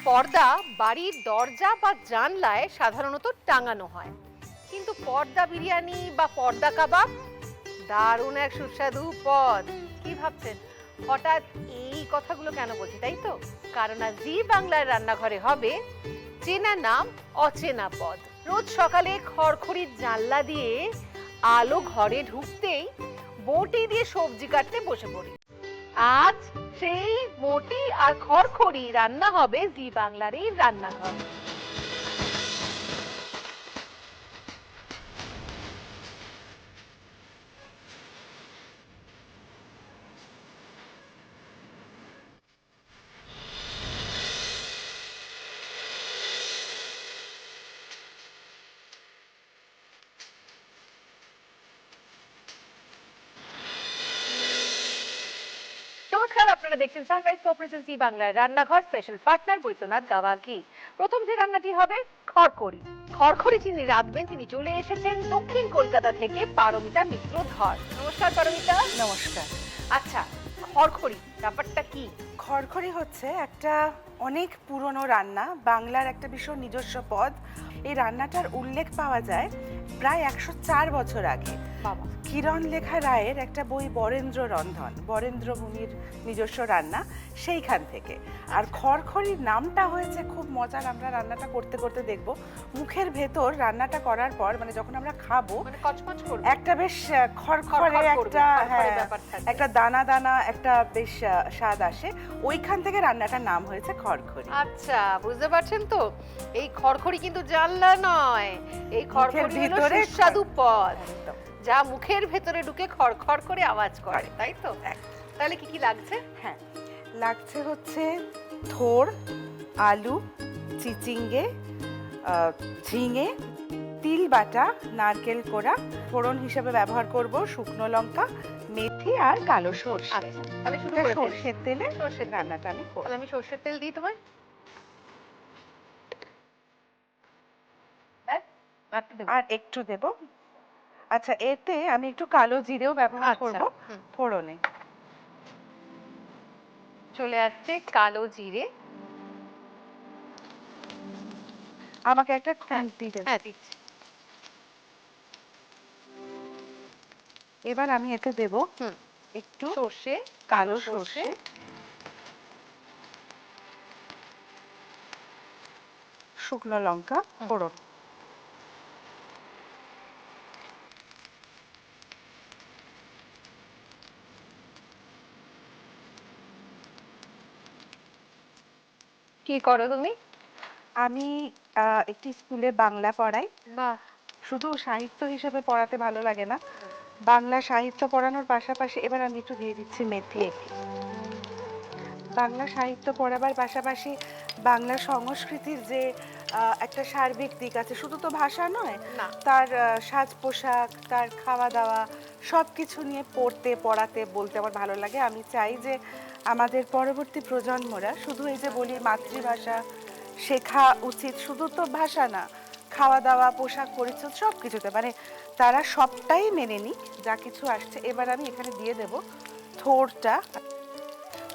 পর্দা বাড়ির দরজা বা জানলায় সাধারণত টাঙানো হয়, কিন্তু পর্দা বিরিয়ানি বা পর্দা কাবাব দারুণ এক সুস্বাদু পদ। কি ভাবছেন হঠাৎ এই কথাগুলো কেন বলছি, তাই তো? কারণ আজ জি বাংলার রান্নাঘরে হবে চেনা নাম অচেনা পদ। রোজ সকালে খড়খড়ির জানলা দিয়ে আলো ঘরে ঢুকতেই বটি দিয়ে সবজি কাটতে বসে পড়ি। আজ সেই বটি আর খড়খড়ি রান্না হবে জি বাংলার এই রান্নাঘর। নমস্কার, আপনারা দেখছেন সানরাইজ কোঅপারেটিভ জি বাংলার রান্নাঘর, স্পেশাল পার্টনার বৈদ্যনাথ গাওয়া ঘি। প্রথম যে রান্নাটি হবে খড়খড়ি। খড়খড়ি যিনি রাঁধবেন তিনি চলে এসেছেন দক্ষিণ কলকাতা থেকে পারমিতা মিত্র ধর। নমস্কার পারমিতা। নমস্কার। আচ্ছা, খড়খড়ি ব্যাপারটা কি? খড়খড়ি হচ্ছে একটা অনেক পুরনো রান্না, বাংলার একটা ভীষণ নিজস্ব পদ। এই রান্নাটার উল্লেখ পাওয়া যায় প্রায় 104 বছর আগে। বাবা। কিরণ লেখা রায়ের একটা বই বরেন্দ্র রন্ধন, বরেন্দ্র মুনির নিজস্ব রান্না, সেইখান থেকে। আর খড়খড়ির নামটা হয়েছে খুব মজার, আমরা রান্নাটা করতে করতে দেখব মুখের ভেতর রান্নাটা করার পর, মানে যখন আমরা খাবো মানে কচকচ করবে, একটা বেশ খড়খড়ে একটা, হ্যাঁ, একটা দানা দানা একটা বেশ স্বাদ আসে। ওইখান থেকে রান্নাটার নাম হয়েছে খড়খড়ি। আচ্ছা, বুঝতে পারছেন তো? এই খড়খড়ি কিন্তু জানলা নয়, এই খড়খড়ি হলো সুস্বাদু পদ যা মুখের ভেতরে ঢুকে খড়খড় করে আওয়াজ করে, তাই তো? তাহলে কি কি লাগছে? হ্যাঁ, লাগছে হচ্ছে থোড়, আলু, চিচিঙ্গে, ঝিঙে, তিল বাটা, নারকেল কোড়া, ফোড়ন হিসেবে ব্যবহার করব শুকনো লঙ্কা, মেথি আর কালো সরষে। আচ্ছা, তাহলে শুরু করে সরষের তেলে সরষের রান্নাটা আমি করব। তাহলে আমি সরষের তেল দিই তোমায়। আর একটু দেব। আচ্ছা, এতে আমি একটু কালো জিরেও ব্যবহার করব ফোড়নে। চলে আসছে কালো জিরে। আমাকে একটা খুন্তি দেব। হ্যাঁ, দিচ্ছি। এবার আমি এতে দেব একটু সর্ষে, কালো সর্ষে, শুকনো লঙ্কা ফোড়ন। কি করো তুমি? আমি একটি স্কুলে বাংলা পড়াই। বাহ। শুধু সাহিত্য হিসেবে পড়াতে ভালো লাগে না, বাংলা সাহিত্য পড়ানোর পাশাপাশি এবার আমি একটু দিয়ে দিচ্ছি মেথি। বাংলা সাহিত্য পড়াবার পাশাপাশি বাংলা সংস্কৃতির যে একটা সার্বিক দিক আছে, শুধু তো ভাষা নয়, তার সাজ পোশাক, তার খাওয়া দাওয়া, সব কিছু নিয়ে পড়তে পড়াতে বলতে আমার ভালো লাগে। আমি চাই যে আমাদের পরবর্তী প্রজন্মরা শুধু এই যে বলি মাতৃভাষা শেখা উচিত, শুধু তো ভাষা না, খাওয়া দাওয়া, পোশাক পরিচ্ছদ সব কিছুতে, মানে তারা সবটাই মেনে নিক যা কিছু আসছে। এবার আমি এখানে দিয়ে দেব থোড়টা।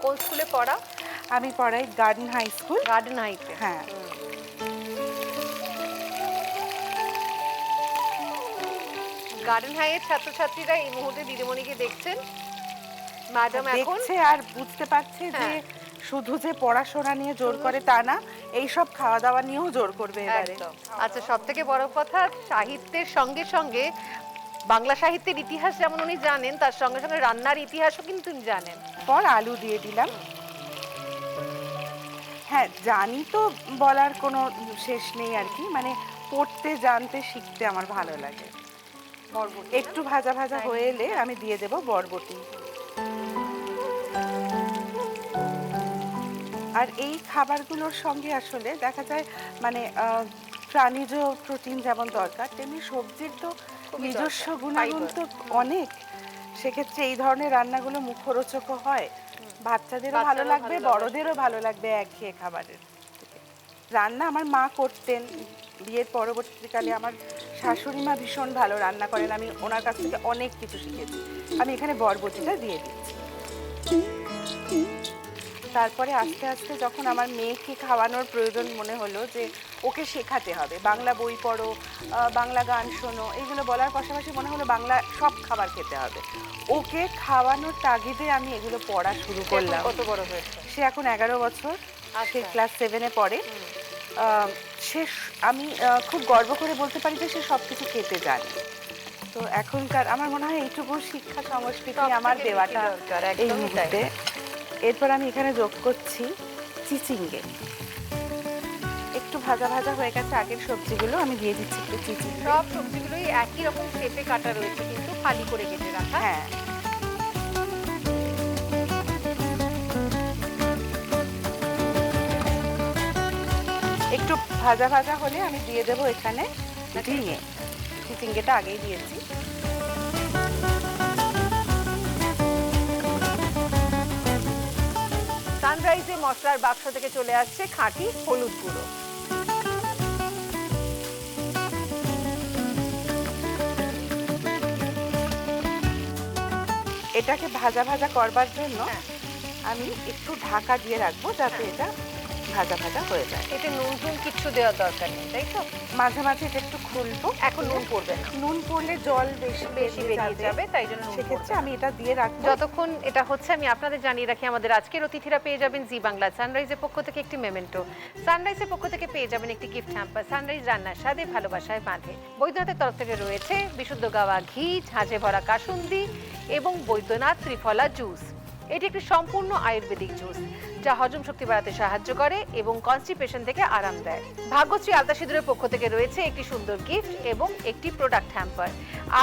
কোন স্কুলে পড়া? আমি পড়াই গার্ডেন হাই স্কুল। গার্ডেন হাইতে? হ্যাঁ। গার্ডেন হাইয়ের ছাত্রছাত্রীরা এই মুহূর্তে দিদিমণিকে দেখছেন। ম্যাডাম এখন দেখছে আর বুঝতে পারছে যে শুধু যে পড়াশোনা নিয়ে জোর করে তা না, এই সব খাওয়া দাওয়া নিয়েও জোর করবে এবারে। আচ্ছা, সবথেকে বড় কথা, সাহিত্যের সঙ্গে সঙ্গে বাংলা সাহিত্যের ইতিহাস যেমন উনি জানেন, তার সঙ্গে সঙ্গে রান্নার ইতিহাসও কিন্তু উনি জানেন। পর আলু দিয়ে দিলাম। হ্যাঁ, জানি তো বলার কোনো শেষ নেই আর কি, মানে পড়তে জানতে শিখতে আমার ভালো লাগে। একটু ভাজা ভাজা হয়ে এলে আমি দিয়ে দেব বরবটি। আর এই খাবারগুলোর সঙ্গে আসলে দেখা যায় মানে প্রাণীজ প্রোটিন যেমন দরকার, তেমনি সবজির তো নিজস্ব গুণাগুণ তো অনেক। সেক্ষেত্রে এই ধরনের রান্নাগুলো মুখরোচকও হয়, বাচ্চাদেরও ভালো লাগবে, বড়দেরও ভালো লাগবে একঘেয়ে খাবারের। রান্না আমার মা করতেন, বিয়ের পরবর্তীকালে আমার শাশুড়ি মা ভীষণ ভালো রান্না করেন, আমি ওনার কাছ থেকে অনেক কিছু শিখেছি। আমি এখানে বরবটিটা দিয়ে দিচ্ছি। তারপরে আস্তে আস্তে যখন আমার মেয়েকে খাওয়ানোর প্রয়োজন মনে হলো যে ওকে শেখাতে হবে, বাংলা বই পড়ো, বাংলা গান শোনো, এইগুলো বলার পাশাপাশি মনে হলো বাংলা সব খাবার খেতে হবে। ওকে খাওয়ানোর তাগিদে আমি এগুলো পড়া শুরু করলাম। কত বড় হয়েছে? সে এখন 11 বছর, সে ক্লাস 7-এ পড়ে। আমি খুব গর্ব করে বলতে পারি যে সে সব কিছু খেতে জানে। তো এখনকার আমার মনে হয় এইটুকু শিক্ষা সংস্কৃতি আমার দেওয়াটা এই মুহূর্তে। এরপর আমি এখানে যোগ করছি চিচিঙ্গে। একটু ভাজা ভাজা হয়ে গেছে আগের সবজিগুলো, আমি দিয়ে দিচ্ছি একটু চিচিঙ্গে। সব সবজিগুলোই একই রকম শেপে কাটা রয়েছে, কিন্তু ফালি করে কেটে রাখা। হ্যাঁ, একটু ভাজা ভাজা হলে আমি দিয়ে দেবো এখানে ঝিঙে। চিচিঙ্গেটা আগেই দিয়েছি। সানরাইজে মশলার বাক্স থেকে চলে আসছে খাঁটি হলুদ গুঁড়ো। এটাকে ভাজা ভাজা করবার জন্য আমি একটু ঢাকা দিয়ে রাখবো যাতে এটা ভাজা ভাজা হয়ে যায়। এতে নুন টুন কিচ্ছু দেওয়ার দরকার নেই, তাই তো? মাঝে মাঝে এটা একটু খুলবো। এখন নুন পড়বে না, নুন পড়লে জল বেশি বেরিয়ে যাবে, তাই জন্য নুন সেক্ষেত্রে পড়বে আমি এটা দিয়ে রাখবো। যতক্ষণ এটা হচ্ছে আমি আপনাদের জানিয়ে রাখি আমাদের আজকের অতিথিরা পেয়ে যাবেন জি বাংলা সানরাইজের পক্ষ থেকে একটি মেমেন্টো, সানরাইজের পক্ষ থেকে পেয়ে যাবেন একটি গিফট হ্যাম্পার, সানরাইজ রান্নার স্বাদে ভালোবাসায় বাঁধে। বৈদ্যনাথের তরফ থেকে রয়েছে বিশুদ্ধ গাওয়া ঘি, ঝাঁঝে ভরা কাসুন্দি এবং বৈদ্যনাথ ত্রিফলা জুস। এটি একটি সম্পূর্ণ আয়ুর্বেদিক জুস যা হজম শক্তি বাড়াতে সাহায্য করে এবং কনস্টিপেশন থেকে আরাম দেয়। ভাগ্যশ্রী আলতা সিঁদুরের পক্ষ থেকে রয়েছে একটি সুন্দর গিফট এবং একটি প্রোডাক্ট হ্যাম্পার।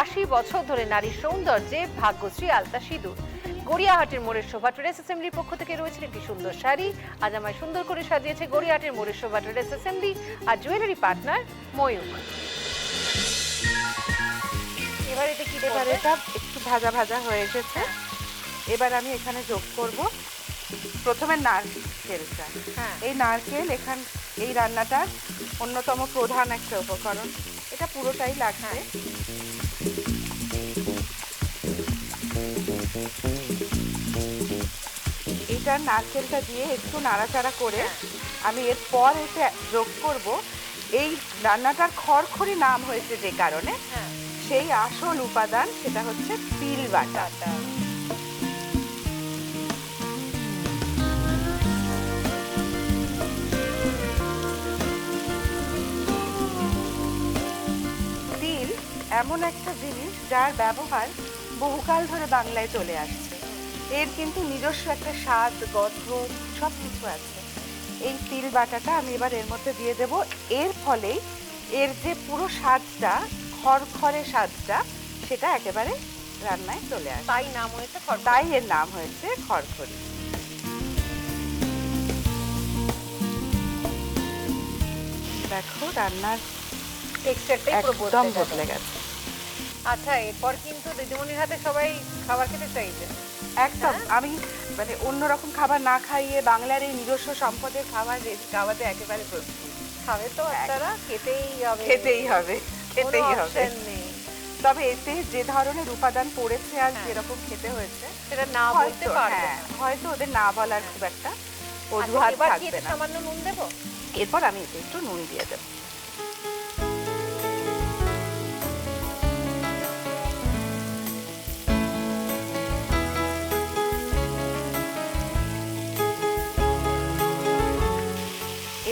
80 বছর ধরে নারীর সৌন্দর্যে ভাগ্যশ্রী আলতা সিঁদুর। গড়িয়াহাটের মোড়ের শোভা ট্রেডার্স অ্যাসেম্বলির পক্ষ থেকে রয়েছে একটি সুন্দর শাড়ি। আজ আমায় সুন্দর করে সাজিয়েছে গড়িয়াহাটের মোড়ের শোভা ট্রেডার্স অ্যাসেম্বলি আর জুয়েলারি পার্টনার ময়ূর। এবার এটা কি? এবার এটা একটু ভাজা ভাজা হয়ে এসেছে। এবার আমি এখানে যোগ করব প্রথমে নারকেলটা। এই নারকেল এই রান্নাটার অন্যতম প্রধান একটা উপকরণ, এটা পুরোটাই লাগবে। এটা নারকেলটা দিয়ে একটু নাড়াচাড়া করে আমি এরপর এতে যোগ করব এই রান্নাটার খড়খড়ি নাম হয়েছে যে কারণে, সেই আসল উপাদান সেটা হচ্ছে তিল বাটা। তিল এমন একটা জিনিস যার ব্যবহার বহুকাল ধরে বাংলায় চলে আসছে। এর কিন্তু নিজস্ব একটা স্বাদ, গন্ধ সব কিছু আছে। এই তিল বাটাটা আমি এবার এর মধ্যে দিয়ে দেব। এর ফলে এর যে পুরো স্বাদটা, খড়খড়ে স্বাদটা, সেটা একেবারে রান্নায় চলে আসে। তাই নাম হয়েছে খড়খড়ি। তাই এর নাম হয়েছে খড়খড়ি। দেখো রান্নার টেক্সচারটাই পুরো একদম বদলে গেছে। আচ্ছা, এরপর কিন্তু দিদিমণির হাতে সবাই খাবার খেতে চাইছে। একদম আমি মানে অন্যরকম খাবার না খাইয়ে বাংলার এই নিজস্ব সম্পদের খাবার খাওয়াতে একেবারে প্রস্তুত। খাবে তো আপনারা, খেতেই হবে, খেতেই হবে, খেতেই হবে। অপশন নেই। তবে এতে যে ধরনের উপাদান পড়েছে আর যেরকম খেতে হয়েছে সেটা না বলতে পারবে না। হয়তো ওদের না বলার খুব একটা আচ্ছা, অজুহাত এবার কি থাকবে এতে না। সামান্য নুন দেবো? এরপর আমি এতে একটু নুন দিয়ে দেব।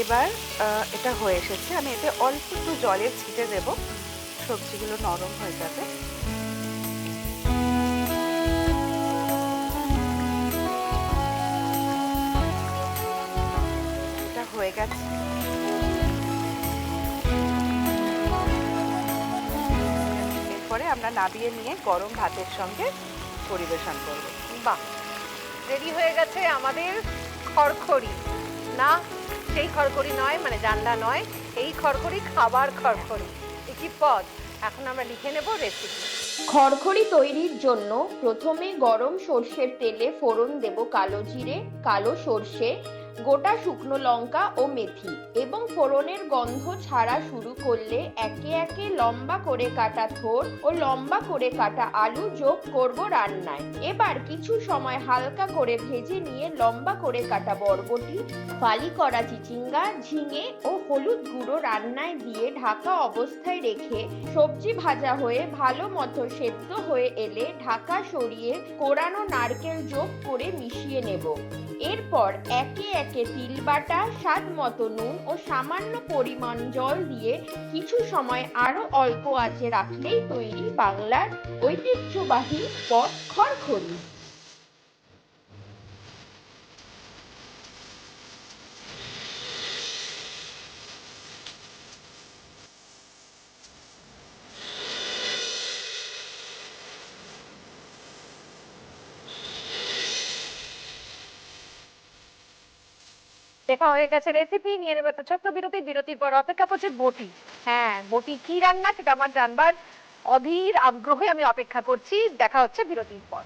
এবার এটা হয়ে এসেছে, আমি এতে অল্প একটু জলের ছিটে দেব, সবজিগুলো নরম হয়ে যাবে। এটা হয়ে গেছে। এরপরে আমরা নাবিয়ে নিয়ে গরম ভাতের সঙ্গে পরিবেশন করব। বাহ, রেডি হয়ে গেছে আমাদের খড়খড়ি। না, সেই খড়খড়ি নয়, মানে জানলা নয়, এই খড়খড়ি খাবার খড়খড়ি। একই পদ। এখন আমরা লিখে নেব রেসিপি। খড়খড়ি তৈরির জন্য প্রথমে গরম সর্ষের তেলে ফোড়ন দেব কালো জিরে, কালো সর্ষে, গোটা শুকনো লঙ্কা ও মেথি এবং ফোড়নের গন্ধ ছাড়া শুরু করলে একে একে লম্বা করে কাটা থোড় ও লম্বা করে কাটা আলু যোগ করব রান্নায়। এবার কিছু সময় হালকা করে ভেজে নিয়ে লম্বা করে কাটা বরবটি, ফালি করা চিচিঙ্গা, ঝিঙে ও হলুদ গুঁড়ো রান্নায় দিয়ে ঢাকা অবস্থায় রেখে সবজি ভাজা হয়ে ভালো মতো সেদ্ধ হয়ে এলে ঢাকা সরিয়ে কোরানো নারকেল যোগ করে মিশিয়ে নেব। এরপর একে একে তিল বাটা, স্বাদ মতো নুন ও সামান্য পরিমাণ জল দিয়ে কিছু সময় আরো অল্প আঁচে রাখলেই তৈরি বাংলার ঐতিহ্যবাহী পদ খড়খড়ি। দেখা হয়ে গেছে রেসিপি, নিয়ে নেবে একটা ছোট্ট বিরতি, বিরতির পর অপেক্ষা করছে বটি। হ্যাঁ, বটি কি রান্না সেটা আমার জানবার অধীর আগ্রহে আমি অপেক্ষা করছি। দেখা হচ্ছে বিরতির পর।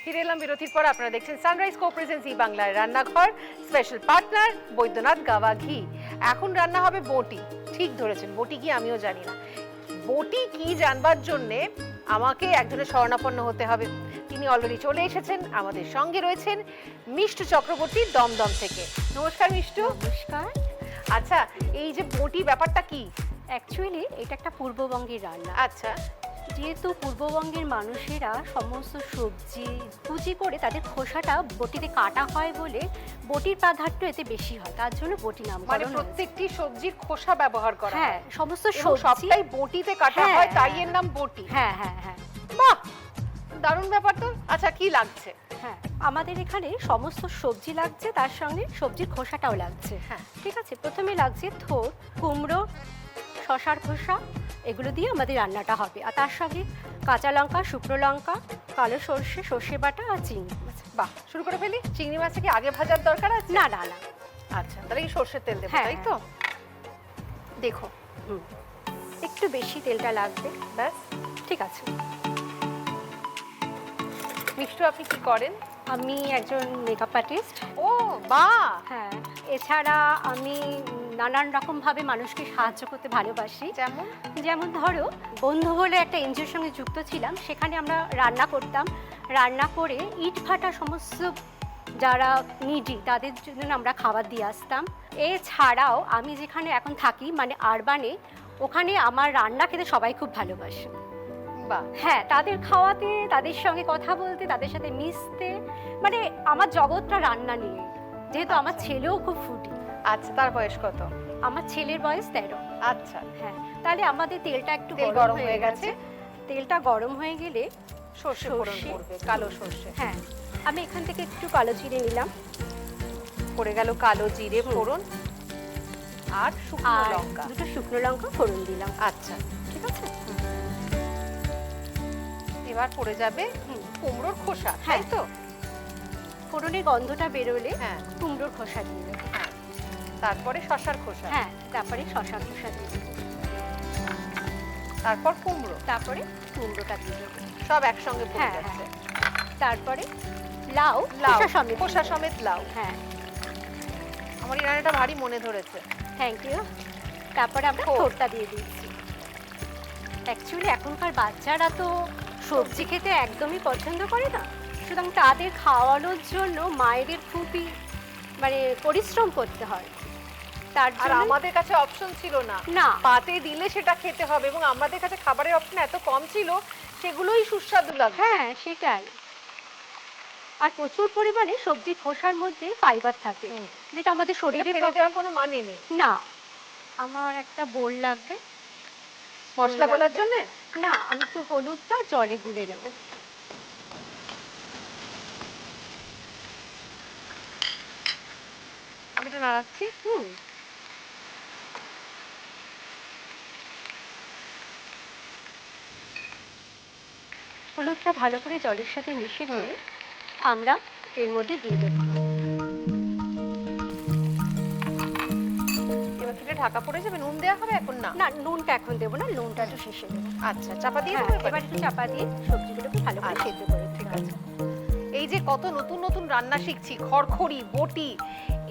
ফিরে এলাম বিরতির পর। আপনারা দেখছেন সানরাইজ কো প্রেজেন্স ই বাংলার রান্নাঘর, স্পেশাল পার্টনার বৈদ্যনাথ গাওয়া ঘি। এখন রান্না হবে বটি। ঠিক ধরেছেন, বটি কি আমিও জানি না। বটি কি জানবার জন্যে আমাকে একজনের শরণাপন্ন হতে হবে। তিনি অলরেডি চলে এসেছেন, আমাদের সঙ্গে রয়েছেন মিষ্টু চক্রবর্তী দমদম থেকে। নমস্কার মিষ্টু। নমস্কার। আচ্ছা, এই যে বটি ব্যাপারটা কি? অ্যাকচুয়ালি এটা একটা পূর্ববঙ্গের রান্না। আচ্ছা, যেহেতু পূর্ববঙ্গের মানুষেরা সমস্ত সবজি কুচি করে তাদের খোসাটা বটিতে কাটা হয় বলে বটির প্রাধান্য এতে বেশি হয়, তার জন্য বটি নাম। মানে প্রত্যেকটি সবজির খোসা ব্যবহার করা হয়। হ্যাঁ, সমস্ত এবং সবজি সবটাই বটিতে কাটা হ্যাঁ, হয়, তাই হ্যাঁ। এর নাম বটি। হ্যাঁ হ্যাঁ হ্যাঁ বাহ, দারুণ ব্যাপার তো। আচ্ছা, কি লাগছে? হ্যাঁ, আমাদের এখানে সমস্ত সবজি লাগছে, তার সঙ্গে সবজির খোসাটাও লাগছে। হ্যাঁ, ঠিক আছে, প্রথমে লাগছে থোড়, কুমড়ো, শশার খোসা, এগুলো দিয়ে আমাদের রান্নাটা হবে। আর তার সঙ্গে কাঁচা লঙ্কা, শুকনো লঙ্কা, কালো সর্ষে, সর্ষে বাটা আর চিংড়ি মাছ। বাহ, শুরু করে ফেলি। চিংড়ি মাছটা কি আগে ভাজার দরকার আছে? না না না, আচ্ছা, তাহলে কি সর্ষের তেল দেবো, হ্যাঁ, তাই তো? দেখো, একটু বেশি তেলটা লাগবে। ব্যাস। ঠিক আছে। মিষ্টু, আপনি কি করেন? আমি একজন মেকআপ আর্টিস্ট। ও বাহ। হ্যাঁ, এছাড়া আমি নানান রকমভাবে মানুষকে সাহায্য করতে ভালোবাসি। যেমন? যেমন ধরো, বন্ধু বলে একটা এনজিওর সঙ্গে যুক্ত ছিলাম, সেখানে আমরা রান্না করতাম। রান্না করে ইট ভাটা সমস্ত যারা নিডি তাদের জন্য আমরা খাবার দিয়ে আসতাম। এছাড়াও আমি যেখানে এখন থাকি মানে আরবানে, ওখানে আমার রান্না খেতে সবাই খুব ভালোবাসে। বাহ। হ্যাঁ, তাদের খাওয়াতে, তাদের সঙ্গে কথা বলতে, তাদের সাথে মিশতে, মানে আমার জগৎটা রান্না নিয়ে। যেহেতু আমার ছেলেও খুব ফুডি। আচ্ছা, তার বয়স কত? আমার ছেলের বয়স 13। আচ্ছা, হ্যাঁ, তাহলে আমাদের তেলটা একটু তেল গরম হয়ে গেছে। তেলটা গরম হয়ে গেলে সর্ষে ফোড়ন পড়বে, কালো সর্ষে। হ্যাঁ, আমি এখান থেকে একটু কালো জিরে নিলাম। পড়ে গেল কালো জিরে ফোড়ন আর শুকনো আর লঙ্কা। দুটো শুকনো লঙ্কা ফোড়ন দিলাম। আচ্ছা, ঠিক আছে। এবার পড়ে যাবে কুমড়োর খোসা, তাই হ্যাঁ। তো? ফোড়নের গন্ধটা বেরোলে হ্যাঁ, কুমড়োর খোসা দিয়ে দেবো। হ্যাঁ। তারপরে শশার খোসা। হ্যাঁ, তারপরে শশার খোসা দিয়ে দেবো। তারপর কুমড়ো। তারপরে কুমড়োটা দিয়ে দেবো। সব একসঙ্গে পড়ে হ্যাঁ, যাচ্ছে। তারপরে লাউ, লাউ, খোসা সমেত খোসা দিয়ে দেবো। সমেত লাউ। হ্যাঁ, আমার এই রান্নাটা ভারী মনে ধরেছে। Thank you. তারপরে আমরা থোড়। থোড়টা দিয়ে দিচ্ছি। অ্যাকচুয়ালি এখনকার বাচ্চারা তো সবজি খেতে একদমই পছন্দ করে না, সুতরাং তাদের খাওয়ানোর জন্য মায়েদের খুবই মানে পরিশ্রম করতে হয়। তার আর জন্য আমাদের কাছে অপশন ছিল না। না, পাতে দিলে সেটা খেতে হবে, এবং আমাদের কাছে খাবারের অপশন এত কম ছিল, সেগুলোই সুস্বাদু লাগে। হ্যাঁ সেটাই। আর প্রচুর পরিমাণে সবজি খোসার মধ্যে ফাইবার থাকে, যেটা আমাদের শরীরে ফেলে দেওয়ার কোনো মানে নেই। না। আমার একটা বোল লাগবে মশলা বলার জন্য। না, আমি একটু হলুদটা জলে গুলে নেবো। আমি তো নাড়াচ্ছি। হলুদটা ভালো করে জলের সাথে মিশিয়ে নিয়ে আমরা এর মধ্যে দিয়ে দেবো। এবার থেকে এটা ঢাকা পড়ে যাবে, নুন দেওয়া হবে এখন না? না, নুনটা এখন দেবো না, নুনটা একটু শেষে দেবো। আচ্ছা, চাপা দিয়ে হ্যাঁ, দেবো এবার? এবার একটু চাপা দিয়ে সবজিগুলোকে ভালো করে আচ্ছা, সেদ্ধ করে ঠিক দিতে আছে। হবে। এই যে কত নতুন নতুন রান্না শিখছি, খড়খড়ি, বটি,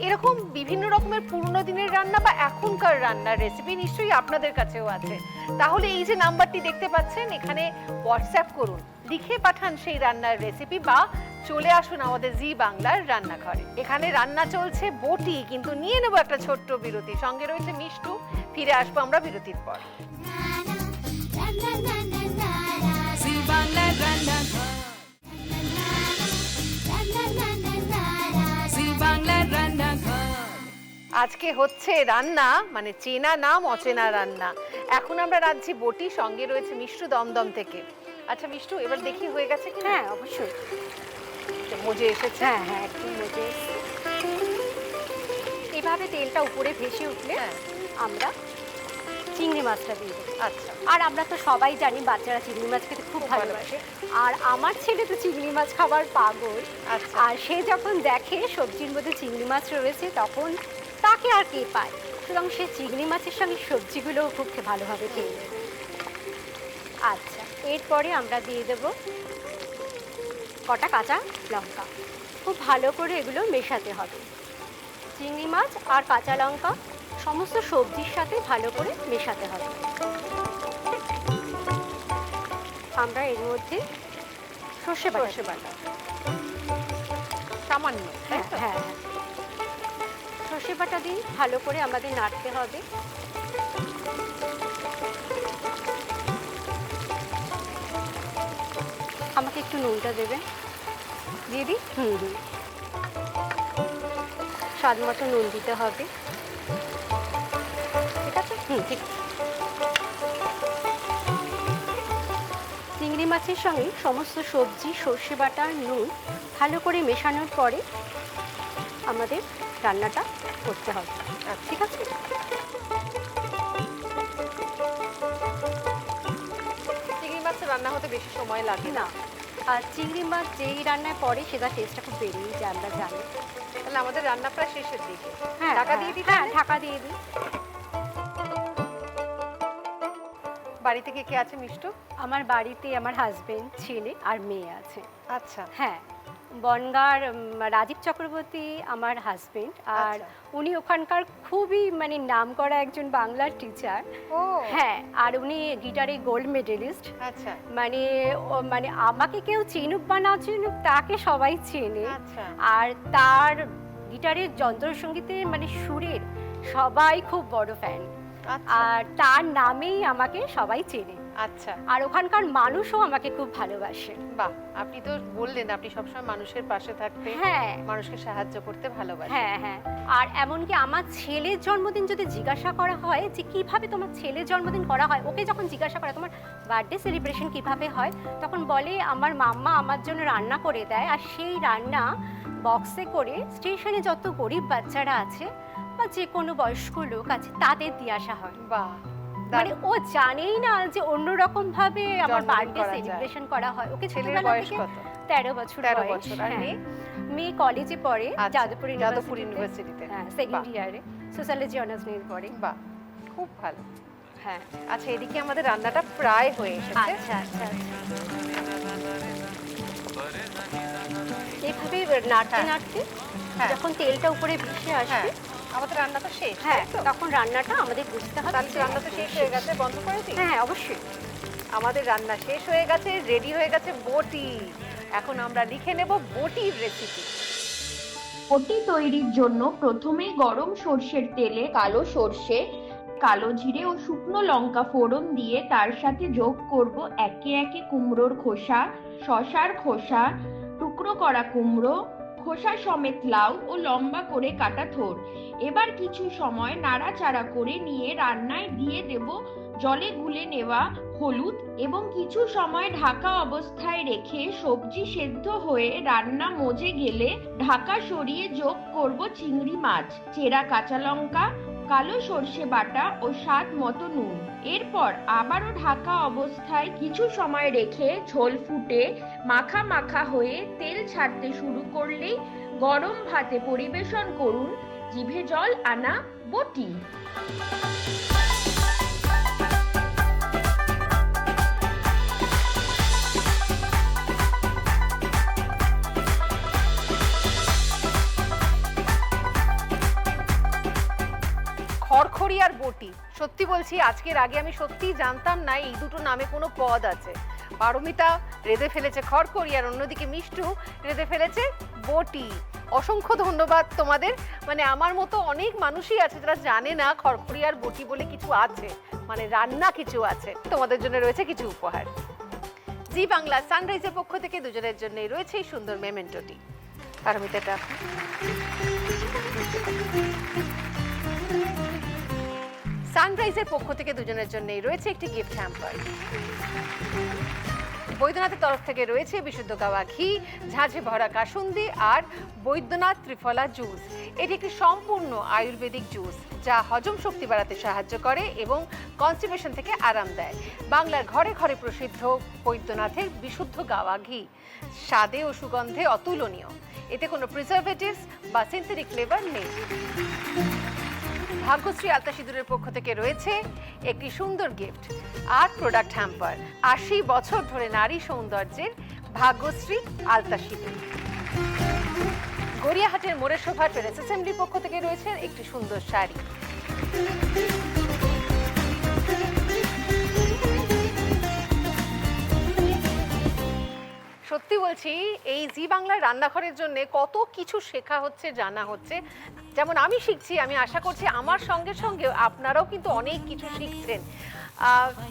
এরকম বিভিন্ন রকমের পুরনো দিনের রান্না বা এখনকার রান্নার রেসিপি নিশ্চয়ই আপনাদের কাছেও আছে। তাহলে এই যে নাম্বারটি দেখতে পাচ্ছেন, এখানে হোয়াটসঅ্যাপ করুন, লিখে পাঠান সেই রান্নার রেসিপি বা চলে আসুন আমাদের জি বাংলার রান্নাঘরে। এখানে রান্না চলছে বটি, কিন্তু নিয়ে নেবো একটা ছোট্ট বিরতি। সঙ্গে রয়েছে মিষ্টু, ফিরে আসবো আমরা বিরতির পর। আজকে হচ্ছে রান্না, মানে চেনা নাম অচেনা রান্না। এখন আমরা রাঁধছি বটি, সঙ্গে রয়েছে মিষ্টু দমদম থেকে। আচ্ছা মিষ্টু, এবার দেখি হয়ে গেছে কি? হ্যাঁ, অবশ্যই। মজে এসেছে? হ্যাঁ হ্যাঁ, একটু মজে এসছে। এভাবে তেলটা উপরে ভেসে উঠলে আমরা চিংড়ি মাছটা দিয়ে দেবো। আচ্ছা, আর আমরা তো সবাই জানি বাচ্চারা চিংড়ি মাছ খেতে খুব ভালোবাসে, আর আমার ছেলে তো চিংড়ি মাছ খাবার পাগল। আচ্ছা। আর সে যখন দেখে সবজির মধ্যে চিংড়ি মাছ রয়েছে তখন তাকে আর কে পায়, সুতরাং সে চিংড়ি মাছের সঙ্গে সবজিগুলোও খুব ভালোভাবে খেয়ে নেবে। আচ্ছা, এরপরে আমরা দিয়ে দেব কটা কাঁচা লঙ্কা। খুব ভালো করে এগুলো মেশাতে হবে। চিংড়ি মাছ আর কাঁচা লঙ্কা সমস্ত সবজির সাথে ভালো করে মেশাতে হবে। আমরা এর মধ্যে সর্ষে বাটা সামান্য, তাই হ্যাঁ তো? হ্যাঁ হ্যাঁ, সর্ষে বাটা দিয়ে ভালো করে আমাদের নাড়তে হবে। আমাকে একটু নুনটা দেবেন। দিয়ে দিই? হুম, স্বাদ মতো নুন দিতে হবে। ঠিক আছে? ঠিক আছে। চিংড়ি মাছের সঙ্গে সমস্ত সবজি, সর্ষে বাটা, নুন ভালো করে মেশানোর পরে আমাদের রান্নাটা করতে হবে। ঠিক আছে? চিংড়ি মাছের রান্না হতে বেশি সময় লাগে না। না, আর চিংড়ি মাছ যেই রান্নায় পড়ে সেটার টেস্টটা খুব বেরিয়ে যায়, আমরা জানি। তাহলে আমাদের রান্না প্রায় শেষের দিকে। হ্যাঁ, ঢাকা দিয়ে দিই? হ্যাঁ, ঢাকা দিয়ে দিই। বাড়িতে কে কে আছে মিষ্টু? আমার বাড়িতে আমার হাজবেন্ড, ছেলে আর মেয়ে আছে। আচ্ছা, হ্যাঁ, বনগাঁর রাজীব চক্রবর্তী আমার হাজবেন্ড, আর আচ্ছা। উনি ওখানকার খুবই মানে নামকরা একজন বাংলার টিচার। ও হ্যাঁ, আর উনি গিটারে গোল্ড মেডেলিস্ট। আচ্ছা মানে মানে আমাকে কেউ চিনুক বা না চিনুক, তাকে সবাই চেনে। আচ্ছা। আর তার গিটারের যন্ত্রসঙ্গীতের মানে সুরের সবাই খুব বড় ফ্যান, আচ্ছা আর তার নামেই আমাকে সবাই চেনে। আচ্ছা, আর ওখানকার মানুষও আমাকে খুব ভালোবাসে। বাহ, আপনি তো বললেন আপনি সবসময় মানুষের পাশে থাকতে, হ্যাঁ মানুষকে সাহায্য করতে ভালোবাসেন। হ্যাঁ হ্যাঁ, আর এমনকি আমার ছেলের জন্মদিন যদি জিজ্ঞাসা করা হয় যে কিভাবে তোমার ছেলের জন্মদিন করা হয়, ওকে যখন জিজ্ঞাসা করা তোমার বার্থডে সেলিব্রেশন কিভাবে হয়, তখন বলে আমার মাম্মা আমার জন্য রান্না করে দেয়, আর সেই রান্না বক্সে করে স্টেশনে যত গরিব বাচ্চারা আছে বা যে কোনো বয়স্ক লোক আছে তাদের দিয়ে আসা হয়। বাহ, মানে ও জানেই না যে অন্যরকম ভাবে আমার জন্মদিন বার্থডে করা যায়। সেলিব্রেশন করা হয়। ওকে ছেলের ছোটবেলা বয়স থেকে কত? 13 বছর 13 বয়স। বছর। আর হ্যাঁ। মেয়ে? মেয়ে কলেজে পড়ে, আচ্ছা, যাদবপুর যাদবপুর ইউনিভার্সিটিতে। ইউনিভার্সিটিতে। হ্যাঁ, সেকেন্ড বাহ। ইয়ারে সোশ্যালজি অনার্স নিয়ে পড়ে। বাহ, খুব ভালো। হ্যাঁ, আচ্ছা, এদিকে আমাদের রান্নাটা প্রায় হয়ে এসেছে। আচ্ছা আচ্ছা আচ্ছা। এইভাবে নাড়তে হ্যাঁ। নাড়তে হ্যাঁ। যখন তেলটা উপরে ভেসে আসবে, হ্যাঁ, আমাদের রান্না তো শেষ। হ্যাঁ, তাই তো? তখন রান্নাটা আমাদের বুঝতে হবে। তাহলে যে রান্না তো শেষ হয়ে গেছে, বন্ধ করে দিই? হ্যাঁ, অবশ্যই। আমাদের রান্না শেষ হয়ে গেছে, রেডি হয়ে গেছে বটি। এখন আমরা লিখে নেব বটির রেসিপি। বটি তৈরির জন্য প্রথমে গরম সর্ষের তেলে কালো সর্ষে, কালো জিরে ও শুকনো লঙ্কা ফোড়ন দিয়ে তার সাথে যোগ করব একে একে কুমড়োর খোসা, শসার খোসা, টুকরো করা কুমড়ো, খোসা সমেত লাউ ও লম্বা করে কাটা থোড়। এবার কিছু সময় নাড়াচাড়া করে নিয়ে রান্নায় দিয়ে দেব জলে গুলে নেওয়া হলুদ এবং কিছু সময় ঢাকা অবস্থায় রেখে সবজি সেদ্ধ হয়ে রান্না মজে গেলে ঢাকা সরিয়ে যোগ করব চিংড়ি মাছ, চেরা কাঁচা লঙ্কা, কালো সর্ষে বাটা ও স্বাদ মতো নুন। এরপর আবারও ঢাকা অবস্থায় কিছু সময় রেখে ঝোল ফুটে মাখা মাখা হয়ে তেল ছাড়তে শুরু করলেই গরম ভাতে পরিবেশন করুন জিভে জল আনা বটি। খড়খড়ি আর বটি, সত্যি বলছি আজকের আগে আমি সত্যিই জানতাম না এই দুটো নামে কোনো পদ আছে। পারমিতা রেঁধে ফেলেছে খড়খড়ি আর অন্যদিকে মিষ্টু রেঁধে ফেলেছে বটি। অসংখ্য ধন্যবাদ তোমাদের। মানে আমার মতো অনেক মানুষই আছে যারা জানে না খড়খড়ি আর বটি বলে কিছু আছে, মানে রান্না কিছু আছে। তোমাদের জন্য রয়েছে কিছু উপহার। জি বাংলা সানরাইজের পক্ষ থেকে দুজনের জন্যই রয়েছে এই সুন্দর মেমেন্টোটি। পারমিতাটা সানরাইজের পক্ষ থেকে দুজনের জন্যই রয়েছে একটি গিফট হ্যাম্পার। বৈদ্যনাথের তরফ থেকে রয়েছে বিশুদ্ধ গাওয়া ঘি, ঝাঁঝে ভরা কাসুন্দি আর বৈদ্যনাথ ত্রিফলা জুস। এটি একটি সম্পূর্ণ আয়ুর্বেদিক জুস যা হজম শক্তি বাড়াতে সাহায্য করে এবং কনস্টিপেশন থেকে আরাম দেয়। বাংলার ঘরে ঘরে প্রসিদ্ধ বৈদ্যনাথের বিশুদ্ধ গাওয়া ঘি স্বাদে ও সুগন্ধে অতুলনীয়। এতে কোনো প্রিজারভেটিভস বা সিনথেটিক ফ্লেভার নেই। ভাগ্যশ্রী আলতা সিঁদুরের পক্ষ থেকে রয়েছে একটি সুন্দর গিফট আর্ট প্রোডাক্ট হ্যাম্পার। ৮০ বছর ধরে নারী সৌন্দর্যের ভাগ্যশ্রী আলতা সিঁদুর। গড়িয়াহাটের মোড়ের শোভা টেরেস অ্যাসেম্বলির পক্ষ থেকে রয়েছে একটি সুন্দর শাড়ি। সত্যি বলছি এই জি বাংলার রান্নাঘরের জন্য কত কিছু শেখা হচ্ছে, জানা হচ্ছে। যেমন আমি শিখছি, আমি আশা করছি আমার সঙ্গে সঙ্গে আপনারাও কিন্তু অনেক কিছু শিখছেন,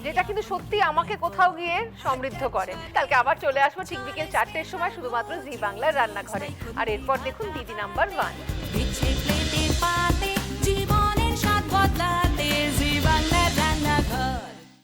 যেটা কিন্তু সত্যি আমাকে কোথাও গিয়ে সমৃদ্ধ করে। কালকে আবার চলে আসবো ঠিক বিকেল 4টের সময় শুধুমাত্র জি বাংলার রান্নাঘরে। আর এরপর দেখুন দিদি নাম্বার 1। জীবনের স্বাদ বদলার